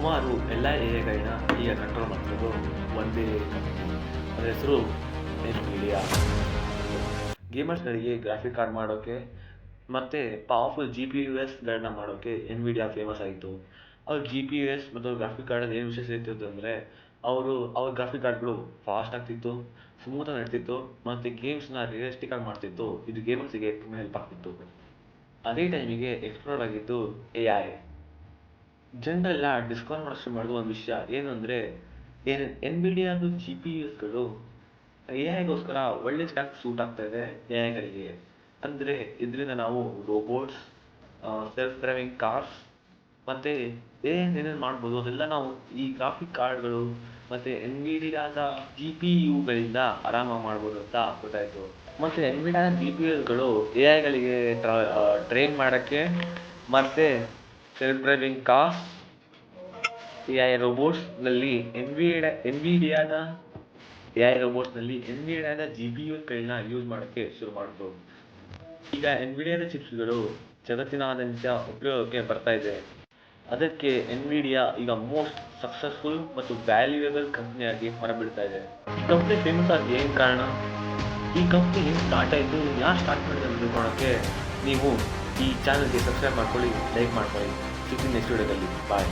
ಸುಮಾರು ಎಲ್ಲ ಎಐಗಳನ್ನ ಈಗ ಕಂಟ್ರೋಲ್ ಮಾಡ್ತಿರೋದು ಒಂದೇ ಕಂಪ್ನಿ. ಅದರ ಹೆಸರು ಎನ್ವಿಡಿಯಾ. ಗೇಮರ್ಸ್ಗಳಿಗೆ ಗ್ರಾಫಿಕ್ ಕಾರ್ಡ್ ಮಾಡೋಕ್ಕೆ ಮತ್ತು ಪವರ್ಫುಲ್ GPUSಗಳನ್ನ ಮಾಡೋಕ್ಕೆ ಎನ್ವಿಡಿಯಾ ಫೇಮಸ್ ಆಯಿತು. ಅವ್ರ GPUS ಮತ್ತು ಗ್ರಾಫಿಕ್ ಕಾರ್ಡಲ್ಲಿ ಏನು ವಿಶೇಷತೆ ಇತ್ತು ಅಂದರೆ ಅವ್ರ ಗ್ರಾಫಿಕ್ ಕಾರ್ಡ್ಗಳು ಫಾಸ್ಟ್ ಆಗ್ತಿತ್ತು, ಸ್ಮೂತಾಗಿ ನಡೀತಿತ್ತು ಮತ್ತು ಗೇಮ್ಸ್ನ ರಿಯಲಿಸ್ಟಿಕ್ ಆಗಿ ಮಾಡ್ತಿತ್ತು. ಇದು ಗೇಮರ್ಸಿಗೆ ತುಂಬ ಹೆಲ್ಪ್ ಆಗ್ತಿತ್ತು. ಅದೇ ಟೈಮಿಗೆ ಎಕ್ಸ್ಪ್ಲೋರ್ ಆಗಿದ್ದು AI. ಜನರೆಲ್ಲ ಡಿಸ್ಕವರ್ ಮಾಡೋಷ್ಟು ಮಾಡಿದ ಒಂದು ವಿಷಯ ಏನು ಅಂದರೆ ಎನ್ವಿಡಿಯಾದು GPUSಗಳು ಎಐಗೋಸ್ಕರ ಒಳ್ಳೆ ಚೆನ್ನಾಗಿ ಸೂಟ್ ಆಗ್ತಾ ಇದೆ ಎಐಗಳಿಗೆ. ಅಂದರೆ ಇದರಿಂದ ನಾವು ರೋಬೋಟ್ಸ್, ಸೆಲ್ಫ್ ಡ್ರೈವಿಂಗ್ ಕಾರ್ಸ್ ಮತ್ತು ಏನೇನು ಮಾಡ್ಬೋದು ಅದೆಲ್ಲ ನಾವು ಈ ಗ್ರಾಫಿಕ್ ಕಾರ್ಡ್ಗಳು ಮತ್ತು ಎನ್ವಿಡಿಯಾದ GPUಗಳಿಂದ ಆರಾಮಾಗಿ ಮಾಡ್ಬೋದು ಅಂತ ಗೊತ್ತಾಯಿತು. ಮತ್ತು ಎನ್ವಿಡಿಯಾದ GPUಗಳು ಎಐಗಳಿಗೆ ಟ್ರೈನ್ ಮಾಡೋಕ್ಕೆ ಮತ್ತು ಸೆಲ್ಫ್ ಡ್ರೈವಿಂಗ್ ಕಾರ್ಸ್, ಎಐ ರೋಬೋಟ್ಸ್ನಲ್ಲಿ ಎನ್ವಿಡಿಯಾದ GPUಗಳನ್ನ ಯೂಸ್ ಮಾಡೋಕ್ಕೆ ಶುರು ಮಾಡಿದ್ರು. ಈಗ ಎನ್ವಿಡಿಯಾದ ಚಿಪ್ಸ್ಗಳು ಜಗತ್ತಿನಾದ್ಯಂತ ಉಪಯೋಗಕ್ಕೆ ಬರ್ತಾ ಇದೆ. ಅದಕ್ಕೆ ಎನ್ವಿಡಿಯಾ ಈಗ ಮೋಸ್ಟ್ ಸಕ್ಸಸ್ಫುಲ್ ಮತ್ತು ವ್ಯಾಲ್ಯೂಯೇಬಲ್ ಕಂಪ್ನಿಯಾಗಿ ಹೊರಬೀಳ್ತಾ ಇದೆ. ಈ ಕಂಪ್ನಿ ಫೇಮಸ್ ಆಗಿ ಏನು ಕಾರಣ? ಈ ಕಂಪ್ನಿ ಹೆಂಗೆ ಸ್ಟಾರ್ಟ್ ಆಯಿತು, ಯಾರು ಸ್ಟಾರ್ಟ್ ಮಾಡಿದ್ರು ಅಂತ ತಿಳ್ಕೊಳ್ಳೋಕ್ಕೆ ನೀವು ಈ ಚಾನಲ್ಗೆ ಸಬ್ಸ್ಕ್ರೈಬ್ ಮಾಡ್ಕೊಳ್ಳಿ, ಲೈಕ್ ಮಾಡ್ಕೊಳ್ಳಿ. ಸಿಗ್ತೀನಿ ನೆಕ್ಸ್ಟ್ ವಿಡಿಯೋದಲ್ಲಿ. ಬಾಯ್.